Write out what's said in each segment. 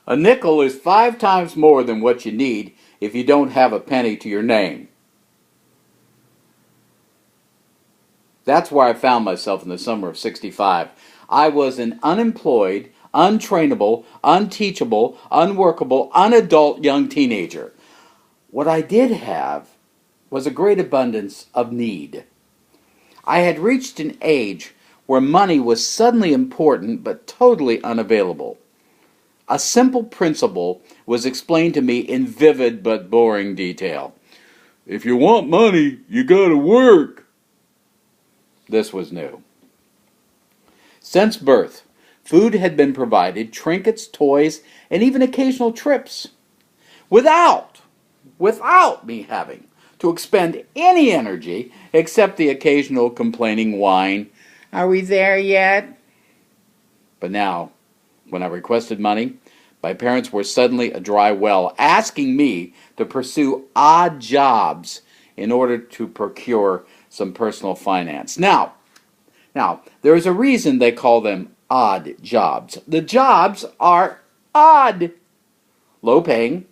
A nickel is 5 times more than what you need if you don't have a penny to your name. That's where I found myself in the summer of '65. I was an unemployed, untrainable, unteachable, unworkable, unadult young teenager. What I did have was a great abundance of need. I had reached an age where money was suddenly important but totally unavailable. A simple principle was explained to me in vivid but boring detail. If you want money, you gotta work. This was new. Since birth, food had been provided, trinkets, toys, and even occasional trips, without me having to expend any energy except the occasional complaining whine, "Are we there yet?" But now, when I requested money, my parents were suddenly a dry well, asking me to pursue odd jobs in order to procure some personal finance. Now, there is a reason they call them odd jobs. The jobs are odd. Low paying,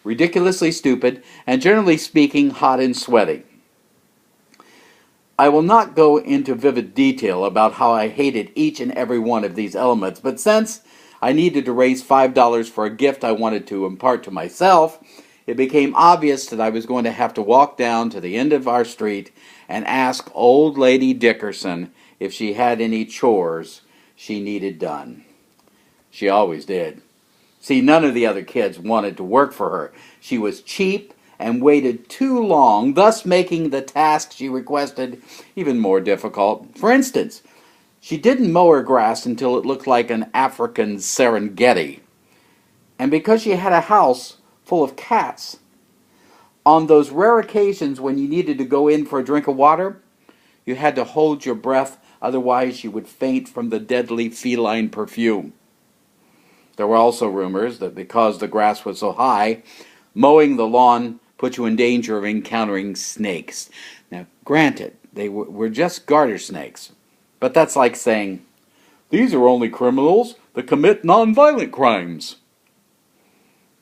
ridiculously stupid, and generally speaking, hot and sweaty. I will not go into vivid detail about how I hated each and every one of these elements, but since I needed to raise $5 for a gift I wanted to impart to myself, it became obvious that I was going to have to walk down to the end of our street and ask old lady Dickerson if she had any chores she needed done. She always did. See, none of the other kids wanted to work for her. She was cheap and waited too long, thus making the task she requested even more difficult. For instance, she didn't mow her grass until it looked like an African Serengeti. And because she had a house full of cats, on those rare occasions when you needed to go in for a drink of water, you had to hold your breath, otherwise you would faint from the deadly feline perfume. There were also rumors that because the grass was so high, mowing the lawn put you in danger of encountering snakes. Now, granted, they were just garter snakes, but that's like saying, these are only criminals that commit nonviolent crimes.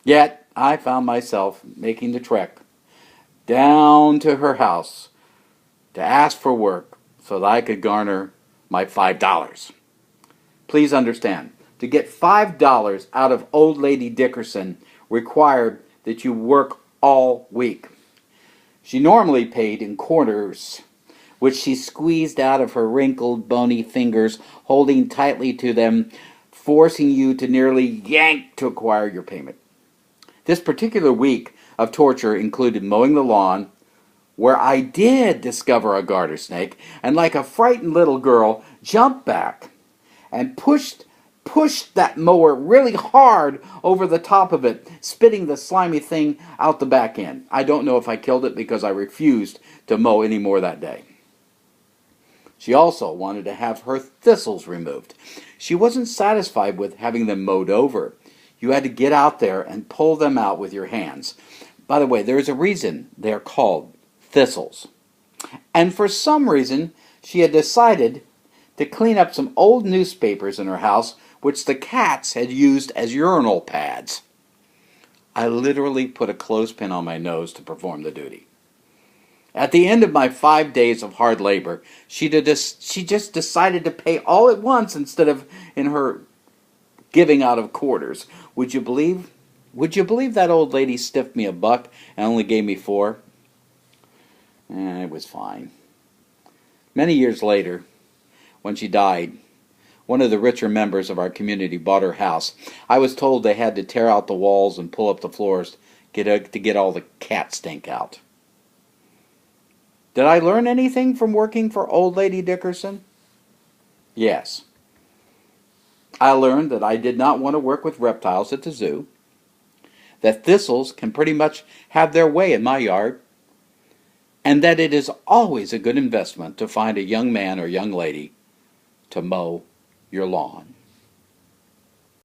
Yet, I found myself making the trek down to her house to ask for work so that I could garner my $5. Please understand, to get $5 out of old lady Dickerson required that you work all week. She normally paid in quarters, which she squeezed out of her wrinkled, bony fingers, holding tightly to them, forcing you to nearly yank to acquire your payment. This particular week of torture included mowing the lawn, where I did discover a garter snake, and like a frightened little girl, jumped back and pushed that mower really hard over the top of it, spitting the slimy thing out the back end. I don't know if I killed it because I refused to mow any more that day. She also wanted to have her thistles removed. She wasn't satisfied with having them mowed over. You had to get out there and pull them out with your hands. By the way, there is a reason they're called thistles. And for some reason, she had decided to clean up some old newspapers in her house which the cats had used as urinal pads. I literally put a clothespin on my nose to perform the duty. At the end of my 5 days of hard labor, she just decided to pay all at once instead of in her giving out of quarters. Would you believe that old lady stiffed me $1 and only gave me $4? It was fine. Many years later, when she died, one of the richer members of our community bought her house. I was told they had to tear out the walls and pull up the floors to get all the cat stink out. Did I learn anything from working for old lady Dickerson? Yes. I learned that I did not want to work with reptiles at the zoo, that thistles can pretty much have their way in my yard, and that it is always a good investment to find a young man or young lady to mow your lawn.